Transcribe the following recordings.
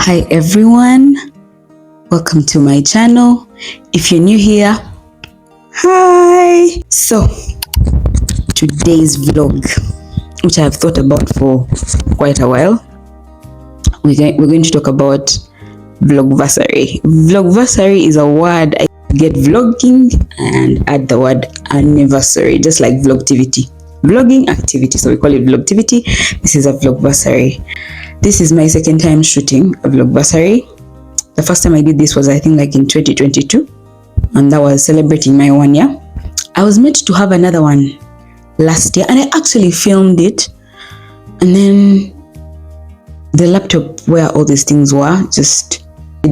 Hi everyone, welcome to my channel. If you're new here, hi. So today's vlog, which I've thought about for quite a while, we're going to talk about Vlogverssary. Vlogverssary is a word I get vlogging and add the word anniversary, just like vlogtivity, vlogging activity. So we call it vlogtivity. This is a Vlogverssary. This is my second time shooting a Vlogverssary. The first time I did this was, I think, like in 2022, and that was celebrating my 1 year. I was meant to have another one last year, and I actually filmed it, and then the laptop where all these things were it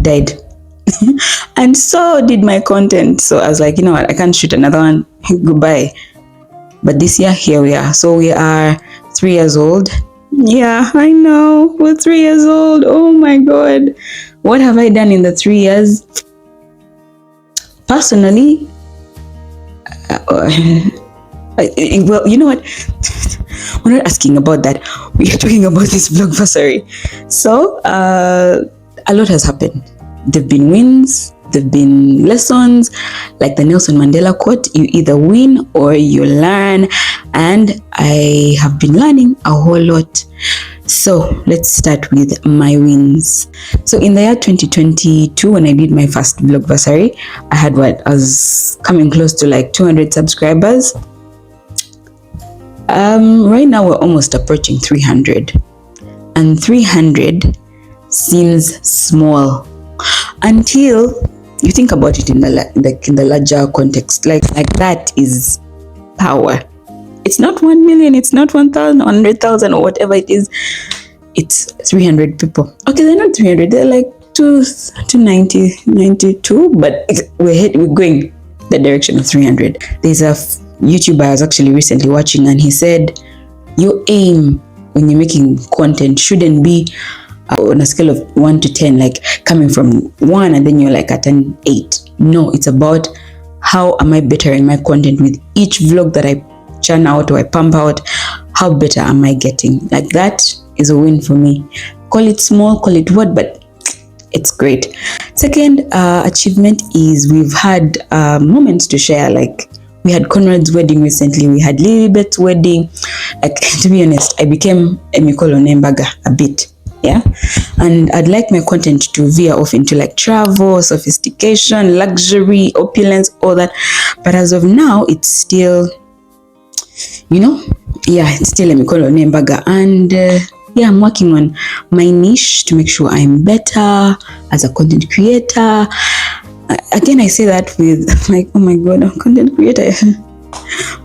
died. And so did my content. So I was like, you know what, I can't shoot another one. Goodbye. But this year, here we are. So we are 3 years old. Yeah, I know, we're 3 years old. Oh my god, what have I done in the 3 years? Personally, well, you know what, we're not asking about that. We're talking about this Vlogverssary. So a lot has happened. There've been wins, there've been lessons, like the Nelson Mandela quote, you either win or you learn, and I have been learning a whole lot. So let's start with my wins. So in the year 2022, when I did my first Vlogverssary, I was coming close to like 200 subscribers. Right now we're almost approaching 300, and 300 seems small until you think about it in the larger context. Like that is power. It's not 1 million, it's not 1,000, 100,000, or whatever it is. It's 300 people. Okay, they're not 300, they're like 290, 92, but we're going the direction of 300. There's a YouTuber I was actually recently watching, and he said, your aim when you're making content shouldn't be on a scale of 1 to 10, like coming from 1 and then you're like at an 8. No, it's about how am I better in my content with each vlog that I churn out or I pump out. How better am I getting? Like that is a win for me. Call it small, call it what, but it's great. Second achievement is we've had moments to share. Like we had Conrad's wedding recently, we had Lilibet's wedding. Like, to be honest, I became a Mikolo Nembaga a bit. Yeah, and I'd like my content to veer off into like travel, sophistication, luxury, opulence, all that. But as of now, it's still, it's still a Mikolo Nembaga. And yeah, I'm working on my niche to make sure I'm better as a content creator. Again, I say that with like, oh my god, I'm a content creator.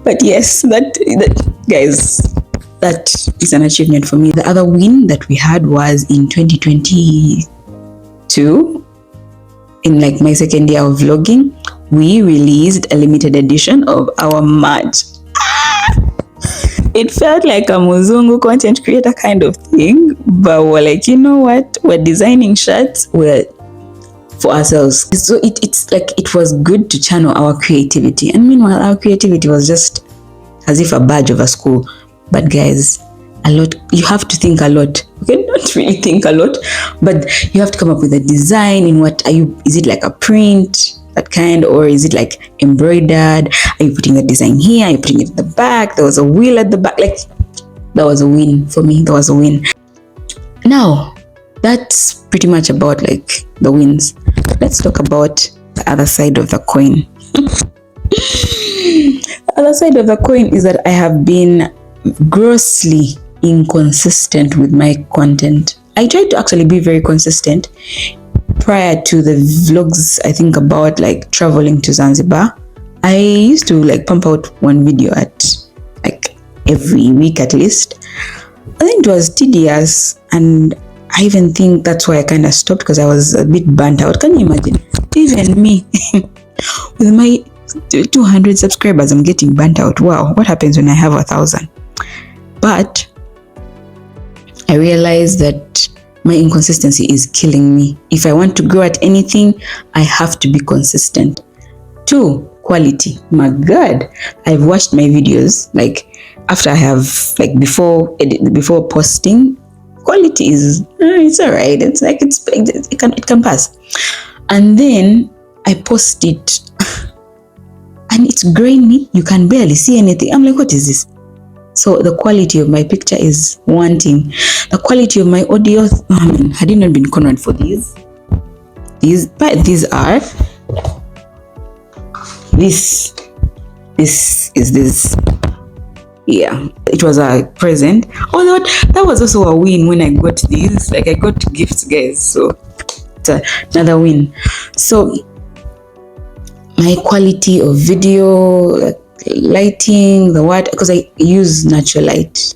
But yes, that guys, that is an achievement for me. The other win that we had was in 2022, in like my second year of vlogging, we released a limited edition of our merch. It felt like a Muzungu content creator kind of thing, but we're like, you know what, we're designing shirts for ourselves. So it's like, it was good to channel our creativity, and meanwhile our creativity was just as if a badge of a school. But guys, a lot, you have to think a lot. Okay, not really think a lot, but you have to come up with a design. In what are you, is it like a print, that kind, or is it like embroidered? Are you putting the design here? Are you putting it at the back? There was a wheel at the back. Like, that was a win for me. That was a win. Now, that's pretty much about like the wins. Let's talk about the other side of the coin. The other side of the coin is that I have been grossly inconsistent with my content. I tried to actually be very consistent prior to the vlogs. I think about like traveling to Zanzibar. I used to like pump out one video at like every week at least. I think it was tedious, and I even think that's why I kind of stopped, because I was a bit burnt out. Can you imagine? Even me with my 200 subscribers, I'm getting burnt out. Wow, what happens when I have 1,000? But I realized that my inconsistency is killing me. If I want to grow at anything, I have to be consistent. 2, quality. My god, I've watched my videos like after I have like before posting quality is it's all right. It's like it can pass. And then I post it and it's grainy. You can barely see anything. I'm like, what is this? So the quality of my picture is wanting. The quality of my audio, had it not been cornered for these are this is this. Yeah, it was a present. Although that was also a win when I got these. Like I got gifts, guys. So it's another win. So my quality of video, lighting, because I use natural light.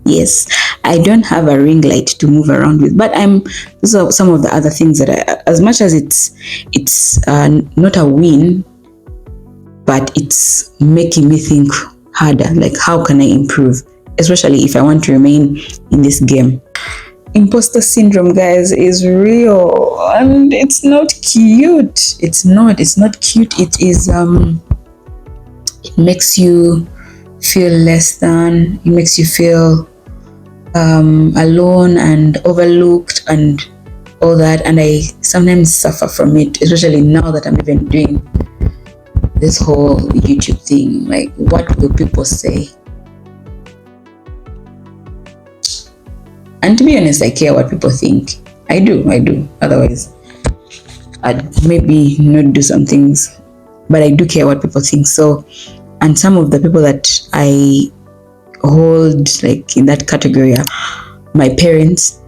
Yes, I don't have a ring light to move around with, but those are some of the other things that as much as it's not a win, but it's making me think harder, like how can I improve, especially if I want to remain in this game. Imposter syndrome, guys, is real and it's not cute. It's not cute. It is it makes you feel less than, it makes you feel alone and overlooked and all that, and I sometimes suffer from it, especially now that I'm even doing this whole YouTube thing. Like, what will people say? And to be honest, I care what people think. I do. Otherwise, I'd maybe not do some things, but I do care what people think. So, and some of the people that I hold like in that category are my parents,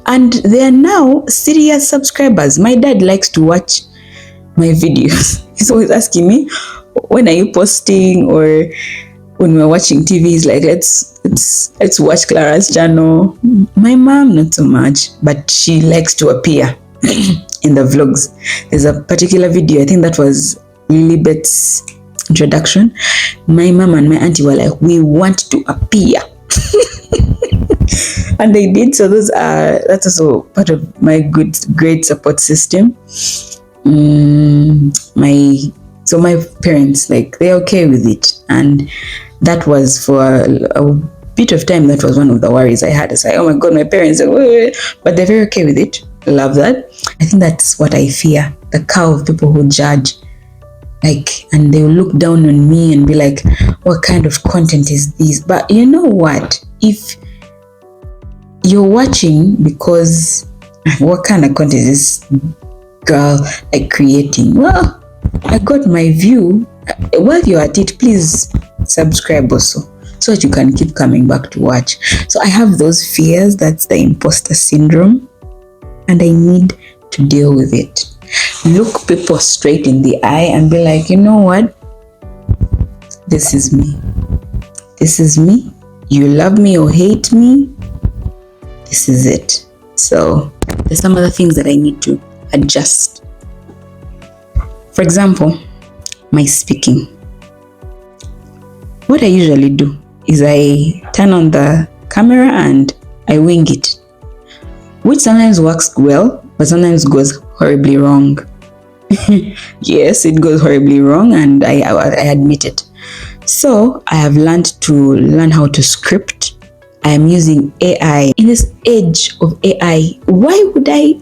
and they are now serious subscribers. My dad likes to watch my videos. He's always asking me, when are you posting? Or when we're watching TV, he's like, let's watch Clara's channel. My mom, not so much, but she likes to appear in the vlogs. There's a particular video, I think that was Lilibet's introduction. My mom and my auntie were like, we want to appear. And they did. So that's also part of my great support system. My parents, like, they're okay with it, and that was for a bit of time. That was one of the worries I had. It's like, oh my god, my parents are, but they're very okay with it. I love that. I think that's what I fear, the cow of people who judge, like, and they will look down on me and be like, what kind of content is this? But you know what, if you're watching because what kind of content is this girl like creating? Well, I got my view. While you're at it, please subscribe also, so that you can keep coming back to watch. So I have those fears. That's the imposter syndrome, and I need to deal with it. Look people straight in the eye and be like, you know what, this is me. This is me. You love me or hate me, this is it. So there's some other things that I need to adjust. For example, my speaking. What I usually do is I turn on the camera and I wing it, which sometimes works well, but sometimes goes horribly wrong. Yes, it goes horribly wrong, and I admit it. So I have learned how to script. I am using AI. In this age of AI, why would I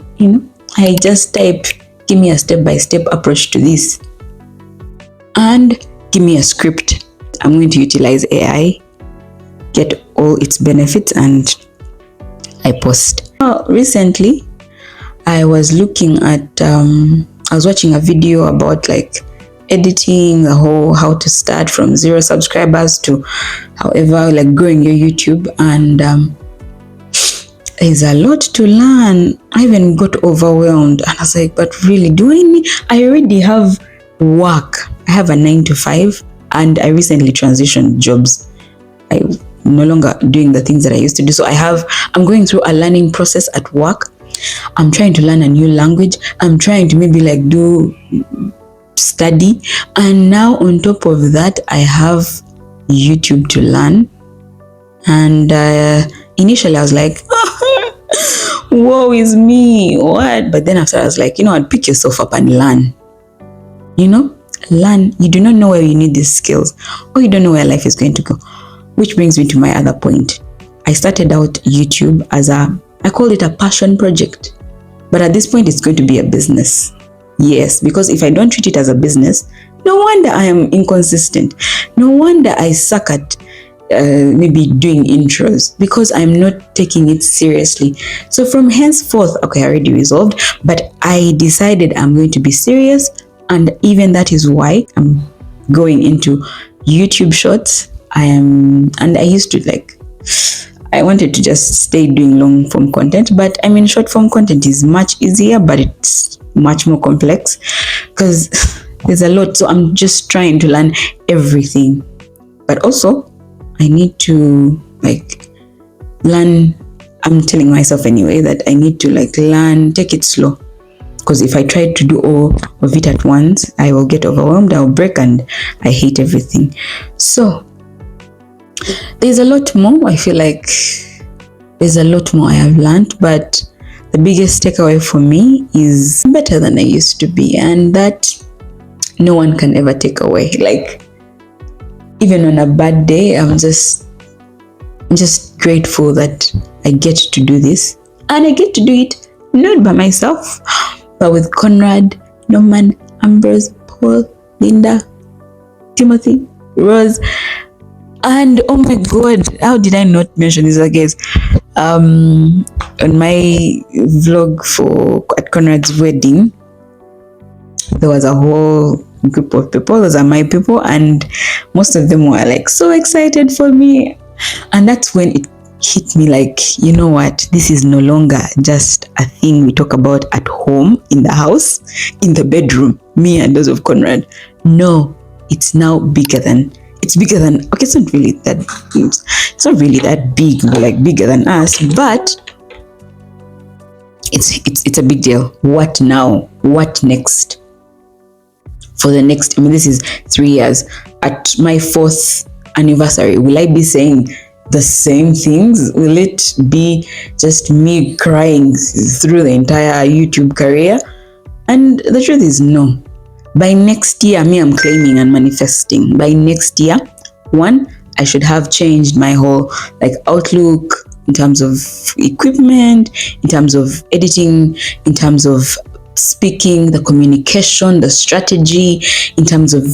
just type, give me a step-by-step approach to this, and give me a script. I'm going to utilize AI, get all its benefits, and I post. Recently, I was looking at, I was watching a video about like editing, the whole how to start from 0 subscribers to however, like growing your YouTube, and there's a lot to learn. I even got overwhelmed, and I was like, but really, I already have work. I have a 9 to 5, and I recently transitioned jobs. I'm no longer doing the things that I used to do. So I'm going through a learning process at work. I'm trying to learn a new language. I'm trying to maybe like do study, and now on top of that I have YouTube to learn. And initially I was like, woe is me, what? But then after I was like, I'd pick yourself up and learn. Learn. You do not know where you need these skills, or you don't know where life is going to go. Which brings me to my other point. I started out YouTube as I called it a passion project. But at this point, it's going to be a business. Yes, because if I don't treat it as a business, no wonder I am inconsistent. No wonder I suck at maybe doing intros, because I'm not taking it seriously. So from henceforth, okay, I already resolved, but I decided I'm going to be serious, and even that is why I'm going into YouTube shorts. And I used to I wanted to just stay doing long form content, but I mean, short form content is much easier, but it's much more complex because there's a lot. So I'm just trying to learn everything, but also I need to learn. I'm telling myself anyway that I need to learn, take it slow, because if I try to do all of it at once, I will get overwhelmed, I'll break, and I hate everything. So there's a lot more. I feel like there's a lot more I have learned, but the biggest takeaway for me is I'm better than I used to be, and that no one can ever take away. Even on a bad day, I'm just grateful that I get to do this, and I get to do it not by myself, but with Conrad, Norman, Ambrose, Paul, Linda, Timothy, Rose, and oh my god, how did I not mention these guys? On my vlog at Conrad's wedding, there was a whole group of people. Those are my people, and most of them were so excited for me. And that's when it hit me, you know what, this is no longer just a thing we talk about at home, in the house, in the bedroom, me and those of Conrad. No, it's now bigger than, okay, it's not really that big, bigger than us, but it's a big deal. What now? What next? For the next, this is 3 years. At my 4th anniversary, will I be saying the same things? Will it be just me crying through the entire YouTube career? And the truth is no. By next year, I'm claiming and manifesting. By next year, I should have changed my whole outlook in terms of equipment, in terms of editing, in terms of speaking, the communication, the strategy, in terms of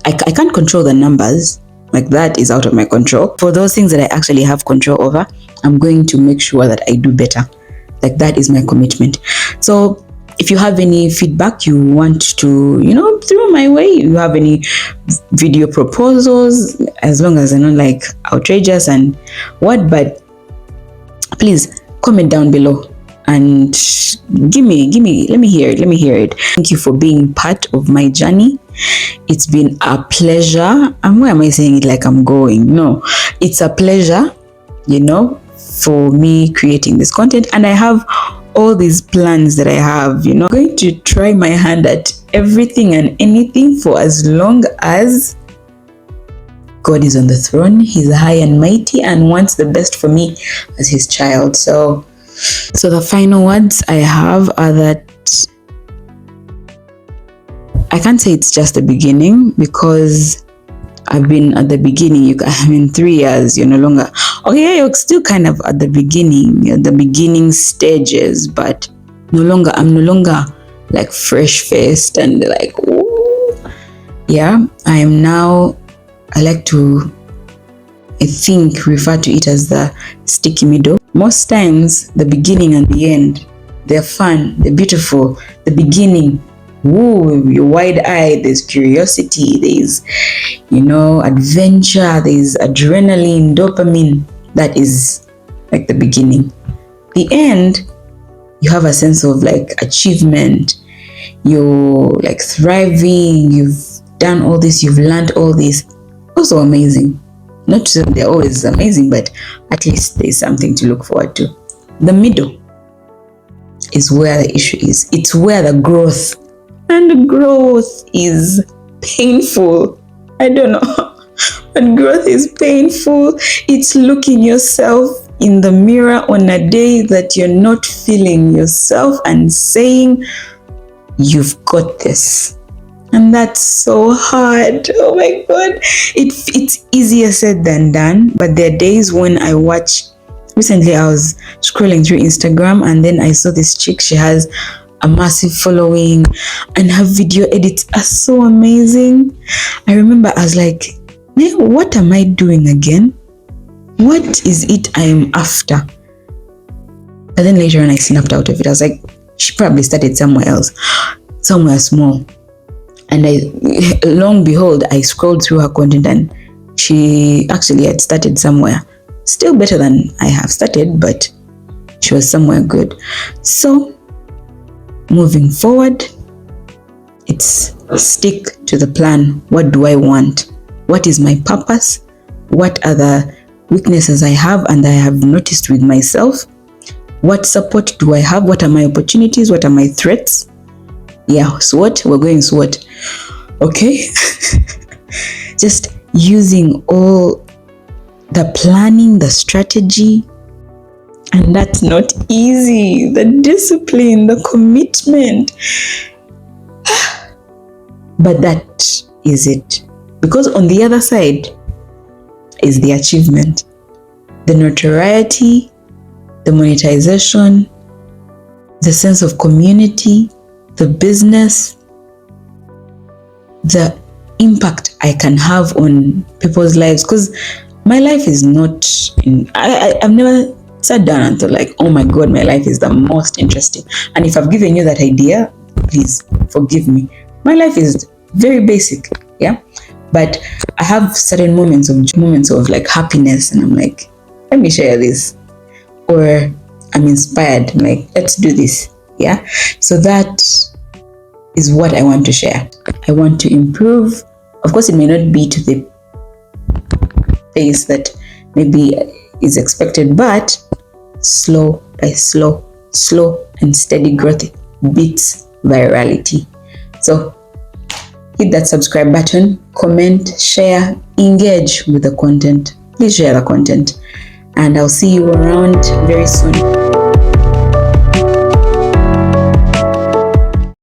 I can't control the numbers. That is out of my control. For those things that I actually have control over, I'm going to make sure that I do better. That is my commitment. So if you have any feedback you want to, throw my way, you have any video proposals, as long as they're not outrageous and what, but please comment down below and let me hear it. Thank you for being part of my journey. It's been a pleasure. And why am I saying it like I'm going? No, it's a pleasure, for me creating this content, and I have all these plans that I have, I'm going to try my hand at everything and anything for as long as God is on the throne. He's high and mighty and wants the best for me as his child. So the final words I have are that I can't say it's just the beginning, because I've been at the beginning. 3 years, you're no longer, okay, you're still kind of at the beginning stages, but I'm no longer fresh-faced and ooh. Yeah, I am now, I think refer to it as the sticky middle. Most times, the beginning and the end, they're fun, they're beautiful. The beginning, woo, you're wide-eyed, there's curiosity, there's, adventure, there's adrenaline, dopamine. That is the beginning. The end, you have a sense of achievement. You're thriving, you've done all this, you've learned all this. Also amazing. Not to say they're always amazing, but at least there's something to look forward to. The middle is where the issue is. It's where the growth, and the growth is painful. I don't know, but growth is painful. It's looking yourself in the mirror on a day that you're not feeling yourself and saying, you've got this. And that's so hard. Oh my God. It's easier said than done. But there are days when I watch. Recently, I was scrolling through Instagram and then I saw this chick. She has a massive following and her video edits are so amazing. I remember I was like, man, what am I doing again? What is it I am after? But then later on I snapped out of it. I was like, she probably started somewhere else, somewhere small. And long behold, I scrolled through her content and she actually had started somewhere. Still better than I have started, but she was somewhere good. So moving forward, it's stick to the plan. What do I want? What is my purpose? What are the weaknesses I have and I have noticed with myself? What support do I have? What are my opportunities? What are my threats? Yeah, SWOT. We're going SWOT. Okay. Just using all the planning, the strategy, and that's not easy. The discipline, the commitment. But that is it. Because on the other side is the achievement, the notoriety, the monetization, the sense of community, the business, the impact I can have on people's lives. Because my life is not I've never sat down and thought like, oh my God, my life is the most interesting. And if I've given you that idea, please forgive me. My life is very basic, yeah. But I have certain moments of like happiness, and I'm like, let me share this. Or I'm inspired, I'm like, let's do this, yeah. So that is what I want to share. I want to improve. Of course, it may not be to the pace that maybe is expected, but slow by slow and steady growth beats virality. So hit that subscribe button, comment, share, engage with the content. Please share the content, and I'll see you around very soon.